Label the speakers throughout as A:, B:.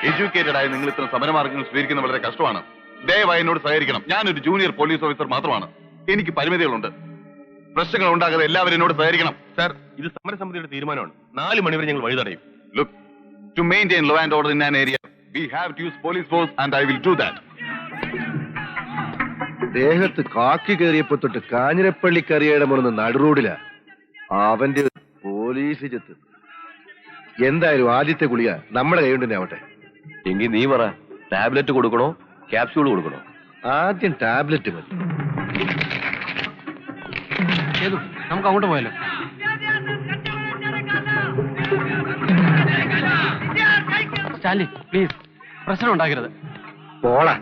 A: Educated ആയ നിങ്ങൾ ഇത്തരം സമരമാർഗങ്ങൾ സ്വീകരിക്കുന്നത് വളരെ കഷ്ടമാണ്. ദയവായി എന്നോട് സഹകരിക്കണം. ഞാനൊരു ജൂനിയർ പോലീസ് ഓഫീസർ മാത്രമാണ്. എനിക്ക് പരിമിതികളുണ്ട്. പ്രശ്നങ്ങൾ ഉണ്ടാകാതെ എല്ലാവരും എന്നോട് സഹകരിക്കണം.
B: സാർ, ഇത് സമരസമിതിയുടെ തീരുമാനമാണ്. 4 മണിവരെ ഞങ്ങൾ വഴി തടയും.
A: Look, to maintain law and order in an area, we have to use police force and I will do that.
C: ദേഹത്ത് കാക്കി കയറിയപ്പോ തൊട്ട് കാഞ്ഞിരപ്പള്ളി കറിയുടെ മുറന്ന് നടുറോഡില അവന്റെ പോലീസ് ചെത്ത്. എന്തായാലും ആദ്യത്തെ ഗുളിക നമ്മുടെ കൈ കൊണ്ട് തന്നെ ആവട്ടെ.
B: എങ്കിൽ നീ പറ, ടാബ്ലറ്റ് കൊടുക്കണോ ക്യാപ്സ്യൂൾ കൊടുക്കണോ?
C: ആദ്യം ടാബ്ലറ്റ് മതി.
D: നമുക്ക് അങ്ങോട്ട് പോയാലോ? സ്റ്റാൻലി, പ്ലീസ് പ്രശ്നം ഉണ്ടാക്കരുത്.
C: പോളാ.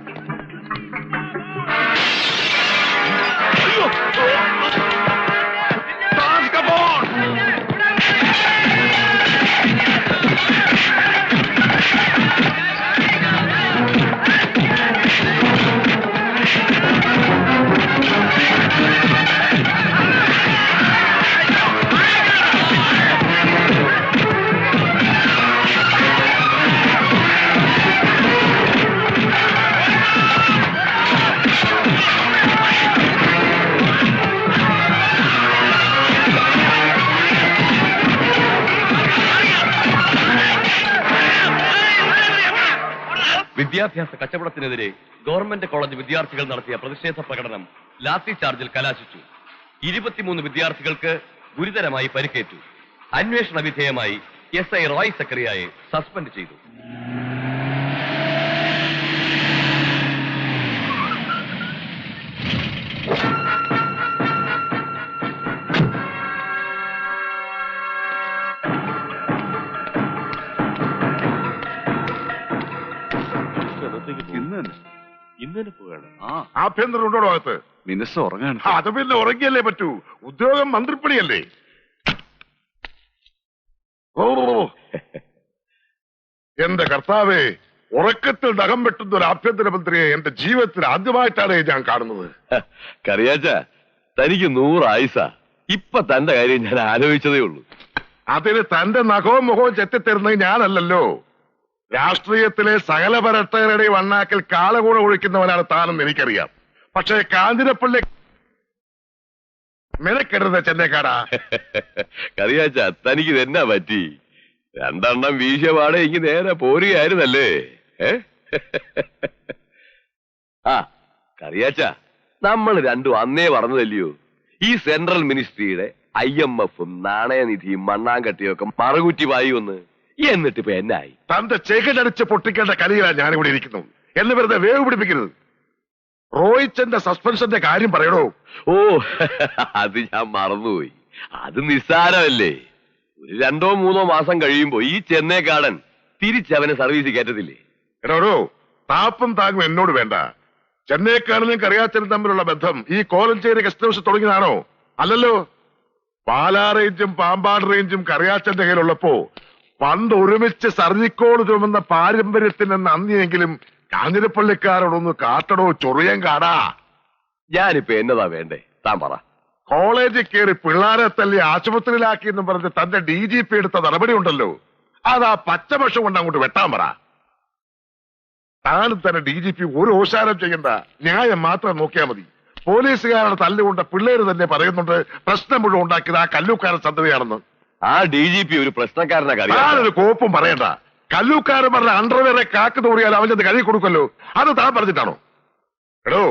B: വിദ്യാഭ്യാസ കച്ചവടത്തിനെതിരെ ഗവൺമെന്റ് കോളേജ് വിദ്യാർത്ഥികൾ നടത്തിയ പ്രതിഷേധ പ്രകടനം ലാത്തി ചാർജിൽ കലാശിച്ചു. 23 വിദ്യാർത്ഥികൾക്ക് ഗുരുതരമായി പരിക്കേറ്റു. അന്വേഷണ വിധേയമായി SI റോയ് സക്കറിയയെ സസ്പെൻഡ് ചെയ്തു. ഇന്നലെ പോവാണ്.
E: ആഭ്യന്തരം ഉണ്ടോ അകത്ത്?
A: മിനിസ്റ്റർ ഉറങ്ങാണ്.
E: അത് പിന്നെ ഉറങ്ങിയല്ലേ പറ്റൂ. ഉദ്യോഗം മന്ത്രിപ്പണിയല്ലേ. ഓ എന്റെ കർത്താവേ, ഉറക്കത്തിൽ നഖം വെട്ടുന്ന ഒരു ആഭ്യന്തരമന്ത്രിയെ എന്റെ ജീവിതത്തിൽ ആദ്യമായിട്ടാണ് ഞാൻ കാണുന്നത്.
B: കറിയാച്ച, തനിക്ക് 100 ആയുസ. ഇപ്പൊ തന്റെ കാര്യം ഞാൻ ആലോചിച്ചതേ ഉള്ളൂ.
E: അതിന് തന്റെ നഖവും മുഖവും ചെത്തിത്തരുന്നത് ഞാനല്ലല്ലോ. രാഷ്ട്രീയത്തിലെ സകല ഭരണങ്ങളുടെയും വണ്ണാക്കിൽ കാളകൂട ഒഴിക്കുന്നവനാണ് താനെന്ന് എനിക്കറിയാം. പക്ഷേ കാഞ്ഞിരപ്പള്ളി മെനക്കെടുന്ന ചെന്നൈക്കാടാ.
B: കറിയാച്ച, തനിക്ക് ഇതെന്നാ പറ്റി? 2 എണ്ണം വീശപാടെ ഇങ്ങ് നേരെ പോരുകയായിരുന്നല്ലേ? ആ കറിയാച്ച, നമ്മൾ രണ്ടും അന്നേ പറഞ്ഞതല്ലയോ, ഈ സെൻട്രൽ മിനിസ്ട്രിയുടെ IMF-ഉം നാണയനിധിയും മണ്ണാങ്കട്ടിയും ഒക്കെ മറുകുറ്റി പായുമെന്ന്. എന്നിട്ട് ഇപ്പൊ എന്നായി?
E: തന്റെ ചെകിടടിച്ച് പൊട്ടിക്കേണ്ട കലിയിലാണ് ഞാനിവിടെ ഇരിക്കുന്നു. എന്ന് വെറുതെ വേവ് പിടിപ്പിക്കരുത്. റോയിച്ചന്റെ സസ്പെൻഷന്റെ കാര്യം പറയണോ?
B: ഓ, അത് ഞാൻ മറന്നുപോയി. അത് നിസ്സാരമല്ലേ. ഒരു 2-3 മാസം കഴിയുമ്പോ ഈ ചെന്നൈക്കാടൻ തിരിച്ചവനെ സർവീസ് കയറ്റത്തില്ലേ?
E: എടോ, താപ്പും താങ്ങും എന്നോട് വേണ്ട. ചെന്നൈക്കാടനും കറിയാച്ചനും തമ്മിലുള്ള ബന്ധം ഈ കോലഞ്ചേരി ഗസ്റ്റ് ഹൗസ് തുടങ്ങിയതാണോ? അല്ലല്ലോ. പാലാ റേഞ്ചും പാമ്പാട് റേഞ്ചും കറിയാച്ചന്റെ കയ്യിലുള്ളപ്പോ പണ്ട് ഒരുമിച്ച് സർജിക്കോട് ചുമന്ന പാരമ്പര്യത്തിന് നന്ദിയെങ്കിലും കാഞ്ഞിരപ്പള്ളിക്കാരോടൊന്ന് കാട്ടടോ ചൊറിയൻ കാടാ.
B: ഞാനിപ്പോ എന്നതാ വേണ്ടേ, താൻ പറ.
E: കോളേജിൽ കയറി പിള്ളാരെ തല്ലി ആശുപത്രിയിലാക്കി എന്ന് പറഞ്ഞ് തന്റെ DGP എടുത്ത നടപടി ഉണ്ടല്ലോ, അതാ പച്ചപക്ഷം കൊണ്ട് അങ്ങോട്ട് വെട്ടാൻ പറ. താനും തന്നെ DGP ഒരു ഓശാരം ചെയ്യണ്ട, ന്യായം മാത്രം നോക്കിയാൽ മതി. പോലീസുകാരുടെ തല്ലുകൊണ്ട് പിള്ളേര് തന്നെ പറയുന്നുണ്ട് പ്രശ്നം മുഴുവൻ ഉണ്ടാക്കിയത് ആ കല്ലൂക്കാരൻ സന്തതിയാണെന്ന്.
B: ആ DGP ഒരു പ്രശ്നക്കാരനാ.
E: ഞാനൊരു കോപ്പും പറയണ്ട. കല്ലൂക്കാരൻ പറഞ്ഞ അണ്ടർവെയറെ കാക്ക് തോറിയാൽ അവൻ്റെ കഴുകി കൊടുക്കല്ലോ, അത് താൻ പറഞ്ഞിട്ടാണോ? എടോ,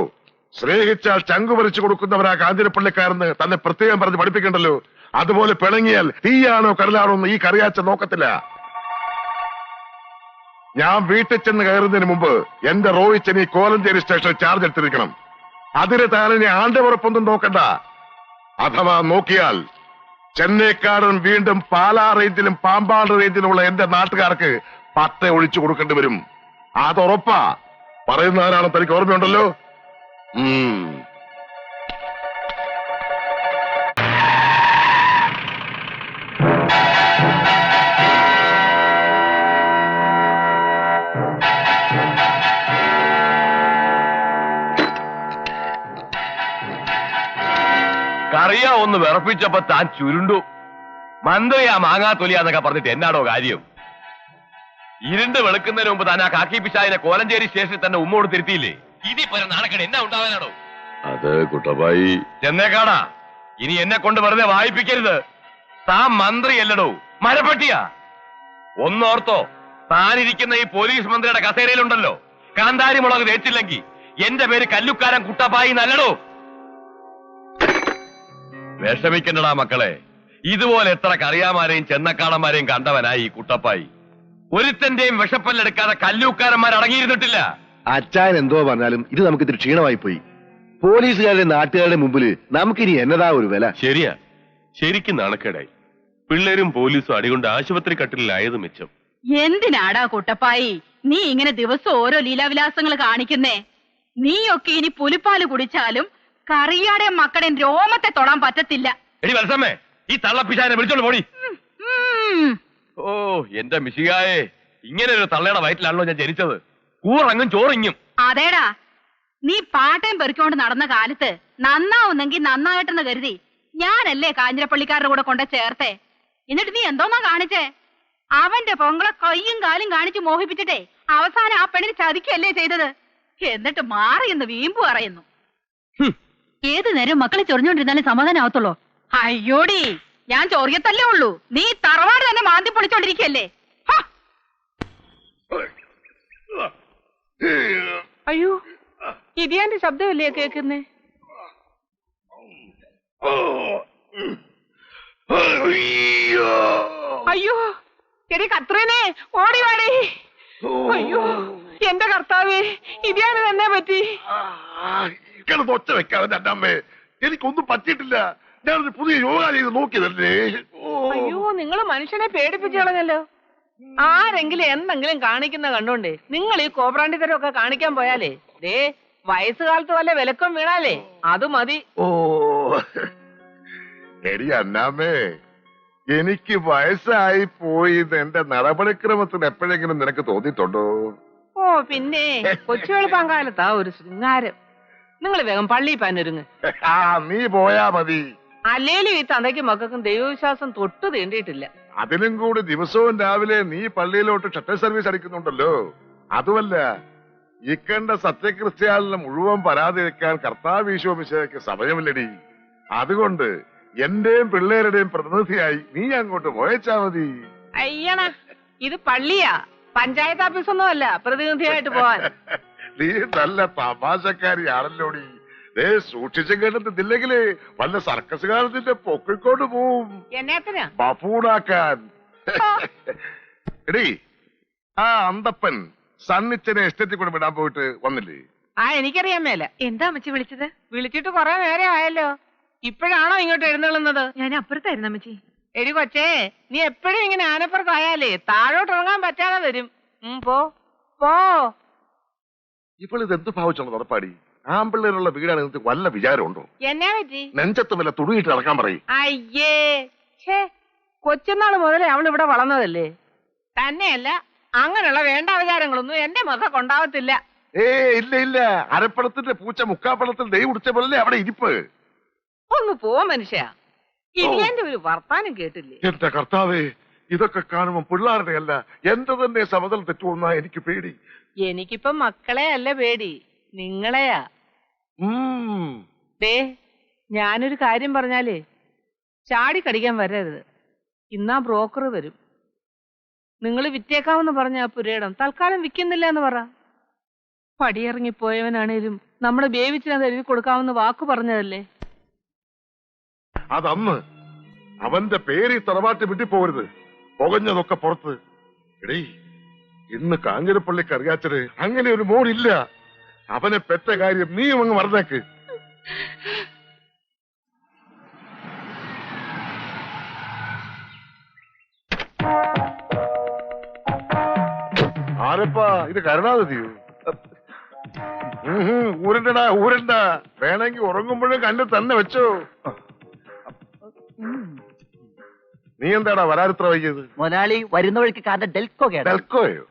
E: സ്നേഹിച്ചാൽ ചങ്കു പറിച്ചു കൊടുക്കുന്നവരാ കാഞ്ഞിരപ്പള്ളിക്കാരെന്ന് തന്നെ പ്രത്യേകം പറഞ്ഞ് പഠിപ്പിക്കണ്ടല്ലോ. അതുപോലെ പിണങ്ങിയാൽ തീയാണോ കടലാണോ എന്ന് ഈ കറിയാച്ച നോക്കത്തില്ല. ഞാൻ വീട്ടിൽ ചെന്ന് കയറുന്നതിന് മുമ്പ് എന്റെ റോയിച്ചൻ ഈ കോലഞ്ചേരി സ്റ്റേഷനിൽ ചാർജ് എടുത്തിരിക്കണം. അതിന് താനെ ആണ്ട് ഉറപ്പൊന്നും നോക്കണ്ട. അഥവാ നോക്കിയാൽ ചെന്നൈക്കാടൻ വീണ്ടും പാലാ റേഞ്ചിലും പാമ്പാട് റേഞ്ചിലുമുള്ള എന്റെ നാട്ടുകാർക്ക് പട്ട ഒഴിച്ചു കൊടുക്കേണ്ടി വരും. അതുറപ്പാ. പറയുന്നവരാണ് തനിക്ക് ഓർമ്മയുണ്ടല്ലോ.
B: കറിയ ഒന്ന് വിറപ്പിച്ചപ്പോ താൻ ചുരുണ്ടു. മന്ത്രിയാ മാങ്ങാത്തൊലിയാന്നൊക്കെ പറഞ്ഞിട്ട് എന്നാടോ കാര്യം? ഇരുണ്ട് വെളുക്കുന്നതിന് മുമ്പ് താൻ ആ കാക്കി പിശാചിനെ കോലഞ്ചേരി സ്റ്റേഷനിൽ തന്നെ ഉമ്മോട് തിരുത്തിയില്ലേ? ഇതി പല നാണക്കേട് എന്നാ ഉണ്ടാവാനാണോ?
E: അത് കുട്ടപ്പായി
B: ചെന്നേക്കാടാ, ഇനി എന്നെ കൊണ്ട് വെറുതെ വായിപ്പിക്കരുത്. താൻ മന്ത്രിയല്ലടോ, മരപ്പട്ടിയാ. ഒന്നോർത്തോ, താനിരിക്കുന്ന ഈ പോലീസ് മന്ത്രിയുടെ കസേരയിലുണ്ടല്ലോ, കാന്താരി മുളക് തേച്ചില്ലെങ്കിൽ എന്റെ പേര് കല്ലുക്കാരൻ കുട്ടപ്പായി നല്ലടോ. വിഷമിക്കണ്ടടാ മക്കളെ, ഇതുപോലെ എത്ര കറിയാമാരെയും ചെന്നക്കാടന്മാരെയും കണ്ടവനായി ഈ കുട്ടപ്പായി. ഒരുത്തന്റെയും വിഷപ്പല്ലെടുക്കാതെ കല്ലൂക്കാരന്മാർ അടങ്ങിയിരുന്നിട്ടില്ല.
C: അച്ചായൻ എന്തോ പറഞ്ഞാലും ഇത് നമുക്ക് ഇത്തിരി ക്ഷീണമായി പോയി. പോലീസുകാരുടെ നാട്ടുകാരുടെ മുമ്പില് നമുക്കിനി എന്നതാ ഒരു വില.
F: ശരിയാ, ശരിക്കും നാണക്കേടായി. പിള്ളേരും പോലീസും അടികൊണ്ട് ആശുപത്രി കട്ടിലായത് മിച്ചം.
G: എന്തിനാടാ കുട്ടപ്പായി നീ ഇങ്ങനെ ദിവസം ഓരോ ലീലാവിലാസങ്ങൾ കാണിക്കുന്നേ? നീയൊക്കെ ഇനി പുലിപ്പാല് കുടിച്ചാലും കറിയാടെ മക്കളുടെ രോമത്തെ തൊടാൻ പറ്റത്തില്ല.
B: എടി വത്സമ്മേ, ഈ തള്ളപ്പിശാനെ വിളിച്ചോണ്ട് പോടി. ഓ എന്റെ മിശികായെ, ഇങ്ങനെ ഒരു തള്ളയുടെ വയറ്റിലാണല്ലോ ഞാൻ ജനിച്ചത്. കൂറങ്ങും ചോറിങ്ങും.
G: അതേടാ, നീ പാട്ടയും പെറുക്കൊണ്ട് നടന്ന കാലത്ത് നന്നാവുന്നെങ്കിൽ നന്നാകട്ടെന്ന് കരുതി ഞാനല്ലേ കാഞ്ഞിരപ്പള്ളിക്കാരുടെ കൂടെ കൊണ്ട് ചേർത്തേ. എന്നിട്ട് നീ എന്തോന്നാ കാണിച്ചേ? അവന്റെ പൊങ്കളെ കയ്യും കാലും കാണിച്ച് മോഹിപ്പിച്ചിട്ടേ അവസാനം ആ പെണ്ണിന് ചതിക്കല്ലേ ചെയ്തത്. എന്നിട്ട് മാറി എന്ന് വീമ്പു പറയുന്നു. ഏതു നേരം മക്കളെ ചൊറിഞ്ഞോണ്ടിരുന്നാലും സമാധാനമാവത്തുള്ളൂ. അയ്യോടി, ഞാൻ ചൊറിയത്തല്ലേ ഉള്ളൂ, നീ തറവാട് തന്നെ മാന്തി പൊളിച്ചോണ്ടിരിക്കല്ലേ.
H: അയ്യോ, ഇതിയാന്റെ ശബ്ദമല്ലേ കേക്കുന്നേ? അയ്യോ എടി കത്രേനെ, ഓടി വാടേ. അയ്യോ എന്റെ കർത്താവേ, ഇതിയാന് തന്നെ പറ്റി.
E: ഒച്ച വെക്കാതെ അമ്മേ, എനിക്കൊന്നും പറ്റിയിട്ടില്ല. ഞാനൊരു പുതിയ യോഗ ചെയ്ത് നോക്കിയതല്ലേ.
H: അയ്യോ, നിങ്ങൾ മനുഷ്യനെ പേടിപ്പിച്ചു കളഞ്ഞല്ലോ. ആരെങ്കിലും എന്തെങ്കിലും കാണിക്കുന്ന കണ്ടോണ്ടേ നിങ്ങൾ ഈ കോപ്രാണ്ടിത്തരമൊക്കെ കാണിക്കാൻ പോയാലേ ദേ വയസ്സുകാലത്ത് വല്ല വിലക്കം വീണാലേ അത് മതി.
E: ഓ എടി അന്നാമ്മേ, എനിക്ക് വയസ്സായി പോയി എന്റെ നടപടിക്രമത്തിന് എപ്പോഴെങ്കിലും നിനക്ക് തോന്നിയിട്ടുണ്ടോ?
H: ഓ പിന്നെ, കൊച്ചു വെളുപ്പാങ്കാലത്താ ഒരു ശൃംഗാരം. നിങ്ങൾ വേഗം പള്ളിയിൽ പാനൊരുങ്ങ്.
E: നീ പോയാ മതി.
H: അല്ലേലും ഈ തന്തയ്ക്കും മക്കൾക്കും ദൈവവിശ്വാസം തൊട്ടു തീണ്ടിയിട്ടില്ല.
E: അതിനും കൂടി ദിവസവും രാവിലെ നീ പള്ളിയിലോട്ട് ഷട്ടർ സർവീസ് അടിക്കുന്നുണ്ടല്ലോ. അതുമല്ല, ഈ കണ്ട സത്യക്രിസ്ത്യാലിനെ മുഴുവൻ പരാതി വെക്കാൻ കർത്താവ് ഈശോ മിശിഹായ്ക്ക് സമയമില്ലടി. അതുകൊണ്ട് എന്റെയും പിള്ളേരുടെയും പ്രതിനിധിയായി നീ അങ്ങോട്ട് പോയച്ചാ മതി.
H: അയ്യണ, ഇത് പള്ളിയാ, പഞ്ചായത്ത് ഓഫീസൊന്നും അല്ല പ്രതിനിധിയായിട്ട് പോവാൻ.
E: നീ നല്ല തമാശക്കാരിയാണല്ലോടി. സൂക്ഷിച്ചു കേട്ടിട്ടില്ലെങ്കിലേ വല്ല സർക്കസുകാരത്തിന്റെ പൊക്കിക്കൊണ്ട് പോവും.
H: എന്നത്തിനാ?
E: ബഫൂണാക്കാൻ. എടീ, ആ അന്തപ്പൻ സണ്ണിച്ചനെ എസ്റ്റേറ്റിൽ കൂടെ വിടാൻ പോയിട്ട് വന്നില്ലേ?
H: എനിക്കറിയാൻ മേല.
G: എന്താ അമ്മച്ചി വിളിച്ചത്?
H: വിളിച്ചിട്ട് കൊറേ നേരം ആയല്ലോ. ഇപ്പോഴാണോ ഇങ്ങോട്ട് എഴുന്നള്ളുന്നത്?
G: ഞാൻ അപ്പുറത്തായിരുന്നു അമ്മച്ചി.
H: എടി കൊച്ചേ, നീ എപ്പോഴും ഇങ്ങനെ ആനപ്പുറത്തായാലേ താഴോട്ട് ഇറങ്ങാൻ പറ്റാതെ വരും. പോ പോ.
E: ഇപ്പോൾ ഇതെന്ത് ഭാവിച്ചുള്ള നടപ്പാടി? ആമ്പിള്ളേരുള്ള വീടാണ് നിങ്ങൾക്ക് വല്ല വിചാരമുണ്ടോ?
H: എന്നാ പറ്റി?
E: നെഞ്ചത്ത് വല്ല തുണിയിട്ട് നടക്കാൻ പറയും.
H: അയ്യേ, ഛേ, കൊച്ചുനാള് മുതലേ അവൾ ഇവിടെ വളർന്നതല്ലേ. തന്നെയല്ല, അങ്ങനെയുള്ള വേണ്ട വിചാരങ്ങളൊന്നും എന്റെ മക്കൾക്ക് ഉണ്ടാവത്തില്ല.
E: ഇല്ല ഇല്ല, അരപ്പഴത്തിന്റെ പൂച്ച മുക്കാപ്പഴത്തിൽ നെയ് കുടിച്ച പോലെ അവിടെ ഇരിപ്പ്.
H: ഒന്ന് പോ മനുഷ്യ. ഇതിന്റെ ഒരു വർത്താനം കേട്ടില്ലേ?
E: എന്റെ കർത്താവേ, ഇതൊക്കെ കാണുമ്പോ പിള്ളേരുടെ അല്ല എന്റെ തന്നെ സമതൽ തെറ്റുമെന്നാ എനിക്ക് പേടി.
H: എനിക്കിപ്പം മക്കളെ അല്ല പേടി, നിങ്ങളെയാ. ദേ, ഞാനൊരു കാര്യം പറഞ്ഞാലേ ചാടി കടിക്കാൻ വരരുത്. ഇന്നാ ബ്രോക്കർ വരും. നിങ്ങൾ വിറ്റേക്കാമെന്ന് പറഞ്ഞ ആ പുരയിടം തൽക്കാലം വിൽക്കുന്നില്ല എന്ന് പറ. പടിയിറങ്ങിപ്പോയവനാണേലും നമ്മുടെ ബേവിച്ചിനത് എഴുതി കൊടുക്കാമെന്ന് വാക്ക് പറഞ്ഞതല്ലേ.
E: അതന്ന് അവന്റെ പേര് തറവാറ്റ് വിട്ടിപ്പോകരുത്. പുകഞ്ഞതൊക്കെ പുറത്ത്. എടീ, ഇന്ന് കാഞ്ഞിരപ്പള്ളിക്ക് അറിയാച്ചത് അങ്ങനെ ഒരു മോനില്ല. അവനെ പെറ്റ കാര്യം നീ അങ്ങ് മറന്നേക്ക്. ആരപ്പാ ഇത്? കരുണാനിധിയോ? ഊരണ്ടടാ, ഊരണ്ട. വേണമെങ്കിൽ ഉറങ്ങുമ്പോഴും കണ്ട് തന്നെ വെച്ചോ. നീ എന്താടാ വരാരിത്ര വൈകിയത്?
I: മുതലാളി വരുന്ന വഴിക്ക് കാരണം ഡെൽക്കോ കേട്ടോ.
E: ഡെൽക്കോയോ?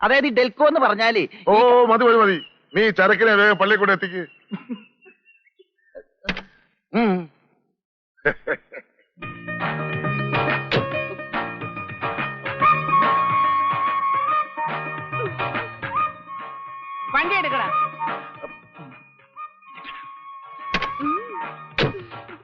I: അതായത് ഈ ഡെൽക്കോ എന്ന് പറഞ്ഞാല്
E: ഓ മതി മതി മതി, നീ ചരക്കിനെ വേഗം പള്ളിയിൽ കൂടെ എത്തിക്ക്.
H: വണ്ടി എടുക്കടാ